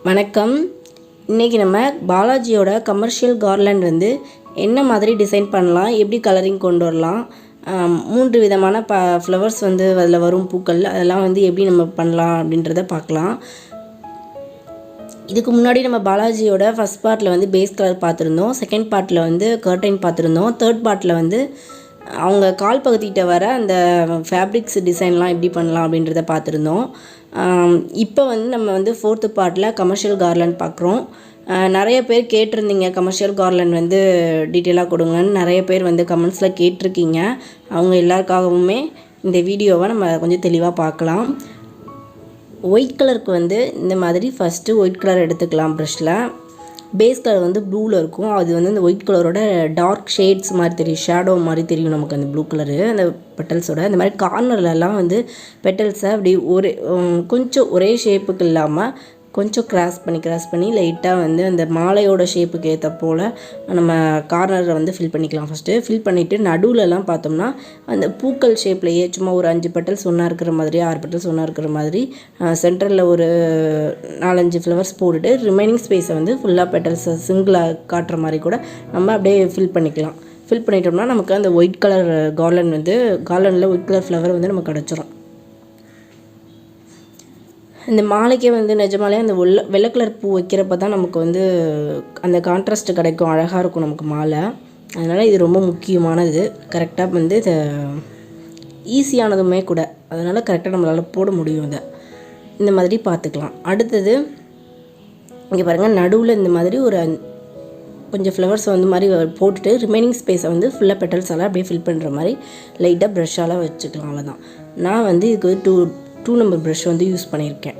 வணக்கம். இன்றைக்கி நம்ம பாலாஜியோட கமர்ஷியல் கார்லண்ட் வந்து என்ன மாதிரி டிசைன் பண்ணலாம், எப்படி கலரிங் கொண்டு வரலாம், 3 விதமான ஃப்ளவர்ஸ் வந்து அதில் வரும் பூக்கள், அதெல்லாம் வந்து எப்படி நம்ம பண்ணலாம் அப்படின்றத பார்க்கலாம். இதுக்கு முன்னாடி நம்ம பாலாஜியோட ஃபஸ்ட் பார்ட்டில் வந்து பேஸ் கலர் பார்த்துருந்தோம், செகண்ட் பார்ட்டில் வந்து கர்டைன் பார்த்துருந்தோம், தேர்ட் பார்ட்டில் வந்து அவங்க கால் பகுதிகிட்ட வர அந்த ஃபேப்ரிக்ஸ் டிசைன்லாம் எப்படி பண்ணலாம் அப்படின்றத பார்த்துருந்தோம். இப்போ வந்து நம்ம வந்து ஃபோர்த்து பார்ட்டில் கமர்ஷியல் கார்லண்ட் பார்க்குறோம். நிறைய பேர் கேட்டிருந்தீங்க கமர்ஷியல் கார்லண்ட் வந்து டீட்டெயிலாக கொடுங்கன்னு நிறைய பேர் வந்து கமெண்ட்ஸில் கேட்டிருக்கீங்க. அவங்க எல்லாருக்காகவுமே இந்த வீடியோவை நம்ம கொஞ்சம் தெளிவாக பார்க்கலாம். ஒயிட் கலருக்கு வந்து இந்த மாதிரி ஃபஸ்ட்டு ஒயிட் கலர் எடுத்துக்கலாம். ப்ரஷில் பேஸ் கலர் வந்து ப்ளூவில் இருக்கும். அது வந்து இந்த ஒயிட் கலரோட டார்க் ஷேட்ஸ் மாதிரி தெரியும், ஷேடோ மாதிரி தெரியும் நமக்கு அந்த ப்ளூ கலரு அந்த பெட்டல்ஸோட. இந்த மாதிரி கார்னர்லலாம் வந்து பெட்டல்ஸை அப்படி கொஞ்சம் ஒரே ஷேப்புக்கு இல்லாமல் கொஞ்சம் கிராஸ் பண்ணி லைட்டாக வந்து அந்த மாலையோட ஷேப்புக்கு ஏற்ற போல் நம்ம கார்னரை வந்து ஃபில் பண்ணிக்கலாம். ஃபஸ்ட்டு ஃபில் பண்ணிவிட்டு நடுவில்லாம் பார்த்தோம்னா அந்த பூக்கள் ஷேப்லேயே சும்மா ஒரு 5 பெட்டல்ஸ் ஒன்றா இருக்கிற மாதிரி, 6 பெட்டல்ஸ் ஒன்றா இருக்கிற மாதிரி சென்டரில் ஒரு 4-5 ஃப்ளவர்ஸ் போட்டுட்டு ரிமைனிங் ஸ்பேஸை வந்து ஃபுல்லாக பெட்டல்ஸை சிங்கிளாக காட்டுற மாதிரி கூட நம்ம அப்படியே ஃபில் பண்ணிக்கலாம். ஃபில் பண்ணிட்டோம்னா நமக்கு அந்த ஒயிட் கலர் கார்லண்டில் ஒயிட் கலர் ஃப்ளவர் வந்து நமக்கு கிடச்சிரும். இந்த மாலைக்கே வந்து நிஜமாலே அந்த வெள்ளை கலர் பூ வைக்கிறப்ப தான் நமக்கு வந்து அந்த கான்ட்ராஸ்ட் கிடைக்கும், அழகாக இருக்கும் நமக்கு மாலை. அதனால் இது ரொம்ப முக்கியமானது. கரெக்டாக வந்து இதை ஈஸியானதுமே கூட, அதனால் கரெக்டாக நம்மளால் போட முடியும். இதை இந்த மாதிரி பார்த்துக்கலாம். அடுத்தது இங்கே பாருங்கள், நடுவில் இந்த மாதிரி ஒரு கொஞ்சம் ஃப்ளவர்ஸ் வந்து மாதிரி போட்டுட்டு ரிமைனிங் ஸ்பேஸை வந்து ஃபுல்லாக பெட்டல்ஸால் அப்படியே ஃபில் பண்ணுற மாதிரி லைட்டாக ப்ரஷ்ஷால் வச்சுக்கலாம். அவ்வளோதான். நான் வந்து இதுக்கு 2 நம்பர் ப்ரஷ் வந்து யூஸ் பண்ணியிருக்கேன்.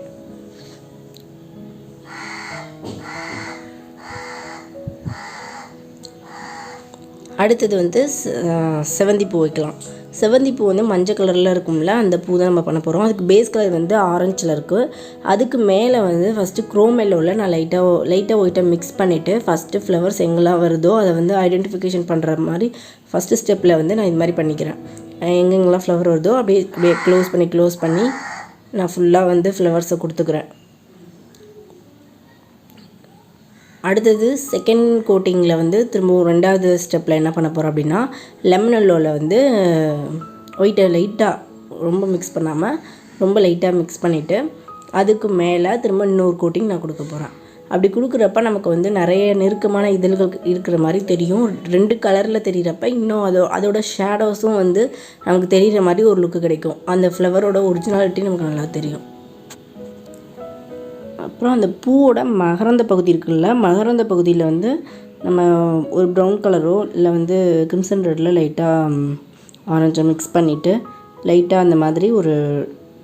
அடுத்தது வந்து செவந்தி பூ வைக்கலாம். செவந்தி பூ வந்து மஞ்சள் கலரில் இருக்கும்ல, அந்த பூ தான் நம்ம பண்ண போகிறோம். அதுக்கு பேஸ் கலர் வந்து ஆரஞ்சில் இருக்குது. அதுக்கு மேலே வந்து ஃபஸ்ட்டு க்ரோம் எல்லோவில் நான் லைட்டாக ஒயிட்டாக மிக்ஸ் பண்ணிவிட்டு ஃபஸ்ட்டு ஃப்ளவர்ஸ் எங்கெல்லாம் வருதோ அதை வந்து ஐடென்டிஃபிகேஷன் பண்ணுற மாதிரி ஃபஸ்ட்டு ஸ்டெப்பில் வந்து நான் இது மாதிரி பண்ணிக்கிறேன். எங்கெங்கெல்லாம் ஃப்ளவர் வருதோ அப்படியே க்ளோஸ் பண்ணி நான் ஃபுல்லாக வந்து ஃப்ளவர்ஸை கொடுத்துக்கிறேன். அடுத்தது செகண்ட் கோட்டிங்கில் வந்து திரும்பவும் 2வது ஸ்டெப்பில் என்ன பண்ண போகிறோம் அப்படின்னா, லெமன் எல்லோவில் வந்து ஒயிட்டை லைட்டாக ரொம்ப மிக்ஸ் பண்ணாமல் ரொம்ப லைட்டாக மிக்ஸ் பண்ணிவிட்டு அதுக்கு மேலே திரும்ப இன்னொரு கோட்டிங் நான் கொடுக்க போகிறேன். அப்படி கொடுக்குறப்ப நமக்கு வந்து நிறைய நெருக்கமான இதழ்கள் இருக்கிற மாதிரி தெரியும். 2 கலரில் தெரிகிறப்ப இன்னும் அதோட ஷேடோஸும் வந்து நமக்கு தெரிகிற மாதிரி ஒரு லுக்கு கிடைக்கும். அந்த ஃப்ளவரோட ஒரிஜினாலிட்டி நமக்கு நல்லா தெரியும். அப்புறம் அந்த பூவோட மகரந்த பகுதி இருக்குல்ல, மகரந்த பகுதியில் வந்து நம்ம ஒரு ப்ரௌன் கலரோ இல்லை வந்து கிரிம்சன் ரெட்டில் லைட்டாக ஆரஞ்சை மிக்ஸ் பண்ணிவிட்டு லைட்டாக அந்த மாதிரி ஒரு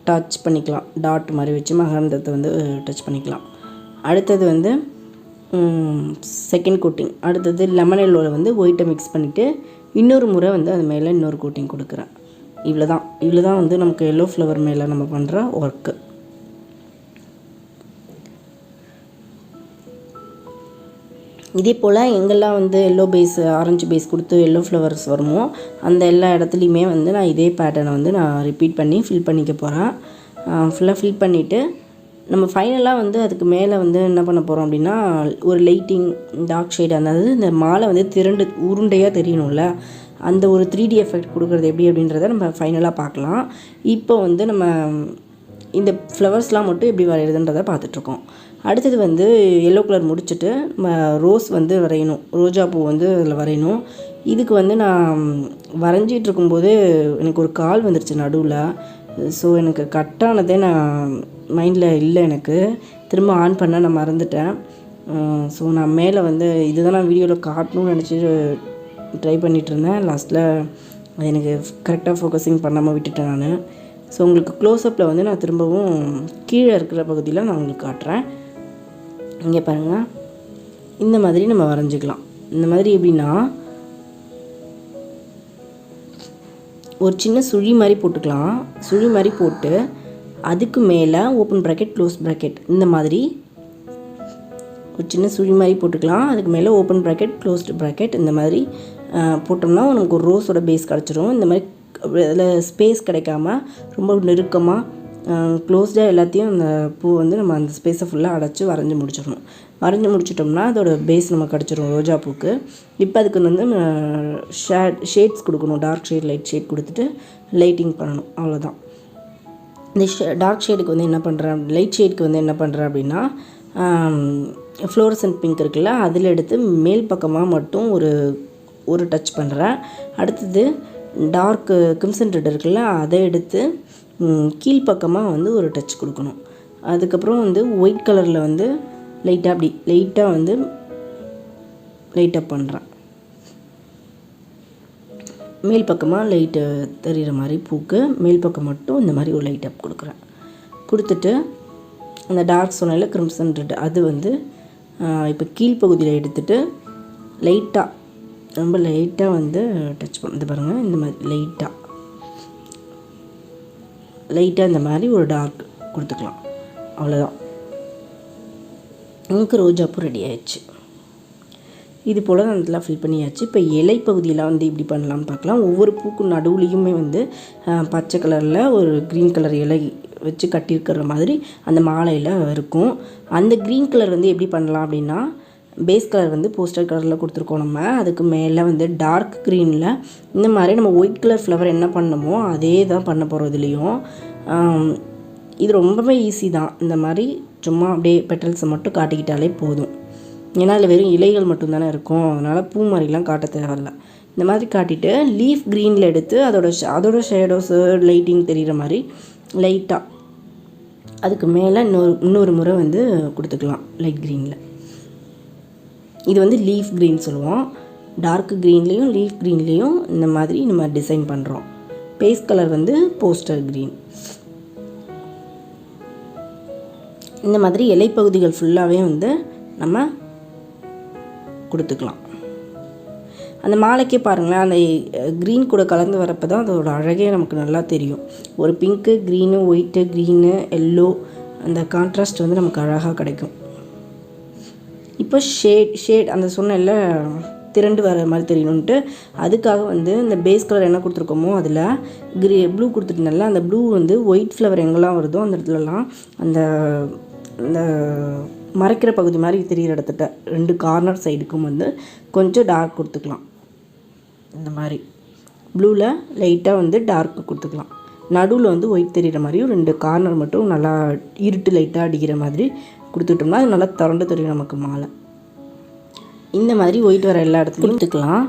டச் பண்ணிக்கலாம். டாட் மாதிரி வச்சு மகரந்தத்தை வந்து டச் பண்ணிக்கலாம். அடுத்தது வந்து செகண்ட் கோட்டிங். அடுத்தது லெமன் எல்லோவில் வந்து ஒயிட்டை மிக்ஸ் பண்ணிவிட்டு இன்னொரு முறை வந்து அது மேலே இன்னொரு கோட்டிங் கொடுக்குறேன். இவ்வளோ தான் வந்து நமக்கு எல்லோ ஃப்ளவர் மேலே நம்ம பண்ணுற ஒர்க்கு. இதே போல் எங்கெல்லாம் வந்து எல்லோ பேஸ் ஆரஞ்சு பேஸ் கொடுத்து எல்லோ ஃப்ளவர்ஸ் வருமோ அந்த எல்லா இடத்துலையுமே வந்து நான் இதே பேட்டர்னை வந்து நான் ரிப்பீட் பண்ணி ஃபில் பண்ணிக்க போகிறேன். ஃபுல்லாக ஃபில் பண்ணிவிட்டு நம்ம ஃபைனலாக வந்து அதுக்கு மேலே வந்து என்ன பண்ண போகிறோம் அப்படின்னா, ஒரு லைட்டிங் டார்க் ஷேட், அதாவது இந்த மாலை வந்து உருண்டையாக தெரியணும்ல, அந்த ஒரு 3D எஃபெக்ட் கொடுக்குறது எப்படி அப்படின்றத நம்ம ஃபைனலாக பார்க்கலாம். இப்போ வந்து நம்ம இந்த ஃப்ளவர்ஸ்லாம் மட்டும் எப்படி வரைகிறதுன்றதை பார்த்துட்ருக்கோம். அடுத்தது வந்து எல்லோ கலர் முடிச்சுட்டு நம்ம ரோஸ் வந்து வரையணும், ரோஜா பூ வந்து அதில் வரையணும். இதுக்கு வந்து நான் வரைஞ்சிட்டு இருக்கும்போது எனக்கு ஒரு கால் வந்துருச்சு நடுவில். ஸோ எனக்கு கட்டானதே நான் மைண்டில் இல்லை, எனக்கு திரும்ப ஆன் பண்ண நான் மறந்துட்டேன். ஸோ நான் மேலே வந்து இதுதான் நான் வீடியோவில் காட்டணும்னு நினச்சி ட்ரை பண்ணிகிட்டு இருந்தேன். லாஸ்ட்டில் அது எனக்கு கரெக்டாக ஃபோக்கஸிங் பண்ணாமல் விட்டுட்டேன் நான். ஸோ உங்களுக்கு க்ளோஸ்அப்பில் வந்து நான் திரும்பவும் கீழே இருக்கிற பகுதியில் நான் உங்களுக்கு காட்டுறேன். இங்கே பாருங்கள், இந்த மாதிரி நம்ம வரைஞ்சிக்கலாம். இந்த மாதிரி எப்படின்னா ஒரு சின்ன சுழி மாதிரி போட்டுக்கலாம். சுழி மாதிரி போட்டு அதுக்கு மேலே ஓப்பன் ப்ராக்கெட் க்ளோஸ் ப்ராக்கெட் இந்த மாதிரி ஒரு சின்ன சுழி மாதிரி போட்டுக்கலாம். அதுக்கு மேலே ஓப்பன் ப்ராக்கெட் க்ளோஸ்டு ப்ராக்கெட் இந்த மாதிரி போட்டோம்னா நமக்கு ஒரு ரோஸோட பேஸ் கிடச்சிரும். இந்த மாதிரி அதில் ஸ்பேஸ் கிடைக்காம ரொம்ப நெருக்கமாக க்ளோஸ்டாக எல்லாத்தையும் அந்த பூ வந்து நம்ம அந்த ஸ்பேஸை ஃபுல்லாக அடைச்சி வரைஞ்சி முடிச்சிடணும். வரைஞ்சி முடிச்சிட்டோம்னா அதோட பேஸ் நமக்கு கிடச்சிரும் ரோஜா பூக்கு. இப்போ அதுக்கு வந்து ஷேட்ஸ் கொடுக்கணும். டார்க் ஷேட் லைட் ஷேட் கொடுத்துட்டு லைட்டிங் பண்ணணும். அவ்வளோதான். இந்த டார்க் ஷேடுக்கு வந்து என்ன பண்ணுறேன், லைட் ஷேடுக்கு வந்து என்ன பண்ணுறேன் அப்படின்னா ஃப்ளோரசன்ட் பிங்க் இருக்குல்ல, அதில் எடுத்து மேல் பக்கமாக மட்டும் ஒரு டச் பண்ணுறேன். அடுத்தது டார்க்கு கிம்சன் ரெட் இருக்குல்ல, அதை எடுத்து கீழ்ப்பக்கமாக வந்து ஒரு டச் கொடுக்கணும். அதுக்கப்புறம் வந்து ஒயிட் கலரில் வந்து லைட்டாக அப்படி லைட்டாக வந்து லைட்டாக பண்ணுறேன். மேல் பக்கமாக லைட்டு தெரிகிற மாதிரி பூக்கு மேல் பக்கம் மட்டும் இந்த மாதிரி ஒரு லைட் அப் கொடுக்குறேன். கொடுத்துட்டு அந்த டார்க் சொன்னால கிரிம்சன் ரெட் அது வந்து இப்போ கீழ்ப்பகுதியில் எடுத்துகிட்டு லைட்டாக ரொம்ப லைட்டாக வந்து டச் பண்ணது பாருங்கள். இந்த மாதிரி லைட்டாக இந்த மாதிரி ஒரு டார்க் கொடுத்துக்கலாம். அவ்வளோதான், நமக்கு ரோஜாப்பூ ரெடி ஆயிடுச்சு. இது போல் தான் அதெல்லாம் ஃபில் பண்ணியாச்சு. இப்போ இலை பகுதியில் வந்து இப்படி பண்ணலாம்னு பார்க்கலாம். ஒவ்வொரு பூக்கும் நடுவுலையுமே வந்து பச்சை கலரில் ஒரு க்ரீன் கலர் இலை வச்சு கட்டியிருக்கிற மாதிரி அந்த மாலையில் இருக்கும். அந்த க்ரீன் கலர் வந்து எப்படி பண்ணலாம் அப்படின்னா, பேஸ் கலர் வந்து போஸ்டர் கலரில் கொடுத்துருக்கோம் நம்ம. அதுக்கு மேலே வந்து டார்க் க்ரீனில் இந்த மாதிரி நம்ம ஒயிட் கலர் ஃப்ளவர் என்ன பண்ணமோ அதே தான் பண்ண போகிறோம். இதுலேயும் இது ரொம்பவே ஈஸி தான். இந்த மாதிரி சும்மா அப்படியே பெட்டல்ஸை மட்டும் காட்டிக்கிட்டாலே போதும். ஏன்னா அதில் வெறும் இலைகள் மட்டும்தானே இருக்கும், அதனால் பூ மாதிரிலாம் காட்ட தேவையில்ல. இந்த மாதிரி காட்டிட்டு லீஃப் க்ரீனில் எடுத்து அதோட ஷேடோஸு லைட்டிங் தெரிகிற மாதிரி லைட்டாக அதுக்கு மேலே இன்னொரு முறை வந்து கொடுத்துக்கலாம் லைட் க்ரீனில். இது வந்து லீஃப் க்ரீன் சொல்லுவோம். டார்க் க்ரீன்லேயும் லீஃப் க்ரீன்லேயும் இந்த மாதிரி நம்ம டிசைன் பண்ணுறோம். பேஸ் கலர் வந்து போஸ்டர் க்ரீன். இந்த மாதிரி இலைப்பகுதிகள் ஃபுல்லாகவே வந்து நம்ம கொடுத்துக்கலாம். அந்த மாலைக்கே பாருங்களேன், அந்த க்ரீன் கூட கலந்து வரப்போ தான் அதோட அழகே நமக்கு நல்லா தெரியும். ஒரு pink, green, white, green, yellow அந்த கான்ட்ராஸ்ட் வந்து நமக்கு அழகாக கிடைக்கும். இப்போ ஷேட் அந்த சொன்னல திரண்டு வர மாதிரி தெரியணுன்ட்டு அதுக்காக வந்து இந்த பேஸ் கலர் என்ன கொடுத்துருக்கோமோ அதில் ப்ளூ கொடுத்துட்டனால அந்த ப்ளூ வந்து ஒயிட் ஃப்ளவர் எங்கெல்லாம் வருதோ அந்த இடத்துலலாம் அந்த மறைக்கிற பகுதி மாதிரி தெரிகிற இடத்துட்ட 2 கார்னர் சைடுக்கும் வந்து கொஞ்சம் டார்க் கொடுத்துக்கலாம். இந்த மாதிரி ப்ளூவில் லைட்டாக வந்து டார்க் கொடுத்துக்கலாம். நடுவில் வந்து ஒயிட் தெரிகிற மாதிரியும் 2 கார்னர் மட்டும் நல்லா இருட்டு லைட்டாக அடிக்கிற மாதிரி கொடுத்துட்டோம்னா அது நல்லா திரண்டு தெரியும் நமக்கு மாலை. இந்த மாதிரி ஒயிட் வர எல்லா இடத்துலையும் கொடுத்துக்கலாம்.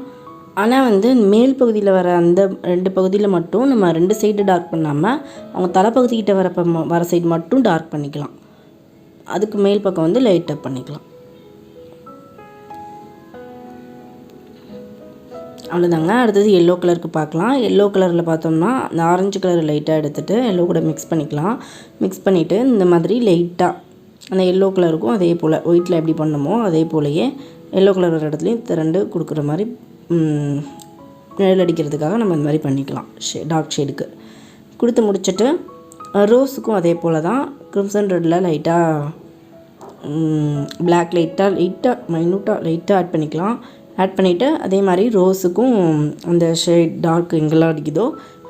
ஆனால் வந்து மேல் பகுதியில் வர அந்த 2 பகுதியில் மட்டும் நம்ம 2 சைடு டார்க் பண்ணாமல் அவங்க தலைப்பகுதிக்கிட்ட வர சைடு மட்டும் டார்க் பண்ணிக்கலாம். அதுக்கு மேல் பக்கம் வந்து லைட்டாக பண்ணிக்கலாம். அவ்வளோதாங்க. அடுத்தது எல்லோ கலருக்கு பார்க்கலாம். எல்லோ கலரில் பார்த்தோம்னா அந்த ஆரஞ்சு கலர் லைட்டாக எடுத்துகிட்டு எல்லோ கூட மிக்ஸ் பண்ணிக்கலாம். மிக்ஸ் பண்ணிவிட்டு இந்த மாதிரி லைட்டாக அந்த எல்லோ கலருக்கும் அதே போல் ஒயிட்டில் எப்படி பண்ணமோ அதே போலயே எல்லோ கலர் வர இடத்துலையும் திரண்டு கொடுக்குற மாதிரி நிழல் அடிக்கிறதுக்காக நம்ம இந்த மாதிரி பண்ணிக்கலாம். டார்க் ஷேடுக்கு கொடுத்து முடிச்சுட்டு ரோஸுக்கும் அதே போல் தான் கிரிம்சன் ரெட்டில் லைட்டாக பிளாக் லைட்டாக மைனூட்டாக ஆட் பண்ணிக்கலாம். ஆட் பண்ணிவிட்டு அதே மாதிரி ரோஸுக்கும் அந்த ஷேட் டார்க் எங்கெல்லாம் அடிக்குதோ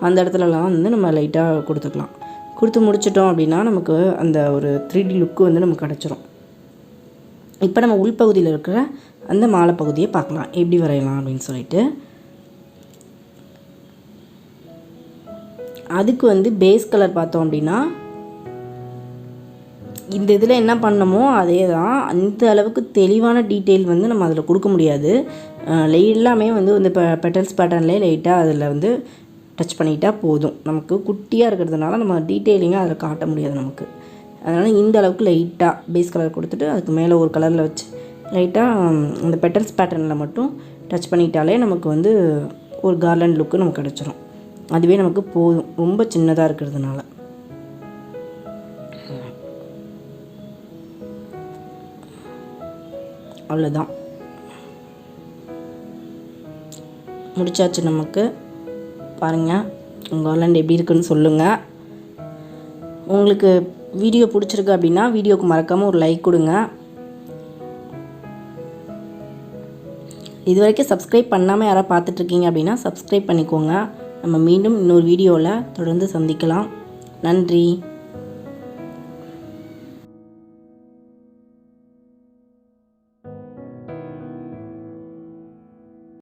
அந்த இடத்துலலாம் வந்து நம்ம லைட்டாக கொடுத்துக்கலாம். கொடுத்து முடிச்சிட்டோம் அப்படின்னா நமக்கு அந்த ஒரு 3D லுக்கு வந்து நமக்கு கிடச்சிரும். இப்போ நம்ம உள்பகுதியில் இருக்கிற அந்த மாலை பகுதியை பார்க்கலாம் எப்படி வரையலாம் அப்படின்னு சொல்லிட்டு. அதுக்கு வந்து பேஸ் கலர் பார்த்தோம் அப்படின்னா இந்த இதில் என்ன பண்ணமோ அதே தான். அந்த அளவுக்கு தெளிவான டீட்டெயில் வந்து நம்ம அதில் கொடுக்க முடியாது. எல்லாமே வந்து இந்த பெட்டல்ஸ் பேட்டர்ன்லேயே லைட்டாக அதில் வந்து டச் பண்ணிக்கிட்டால் போதும். நமக்கு குட்டியாக இருக்கிறதுனால நம்ம டீட்டெயிலிங்காக அதில் காட்ட முடியாது நமக்கு. அதனால் இந்த அளவுக்கு லைட்டாக பேஸ் கலர் கொடுத்துட்டு அதுக்கு மேலே ஒரு கலரில் வச்சு லைட்டாக அந்த பெட்டல்ஸ் பேட்டர்னில் மட்டும் டச் பண்ணிட்டாலே நமக்கு வந்து ஒரு கார்லண்ட் லுக்கு நமக்கு கிடச்சிரும். அதுவே நமக்கு போதும், ரொம்ப சின்னதாக இருக்கிறதுனால. அவ்வளோதான், முடிச்சாச்சு நமக்கு. பாருங்கள் உங்கள் கார்லண்ட் எப்படி இருக்குன்னு சொல்லுங்கள். உங்களுக்கு வீடியோ பிடிச்சிருக்கு அப்படின்னா வீடியோக்கு மறக்காமல் ஒரு லைக் கொடுங்க. இது வரைக்கும் சப்ஸ்கிரைப் பண்ணாமல் யாராவது பார்த்துட்ருக்கீங்க அப்படின்னா சப்ஸ்கிரைப் பண்ணிக்கோங்க. நம்ம மீண்டும் இன்னொரு வீடியோவில் தொடர்ந்து சந்திக்கலாம். நன்றி.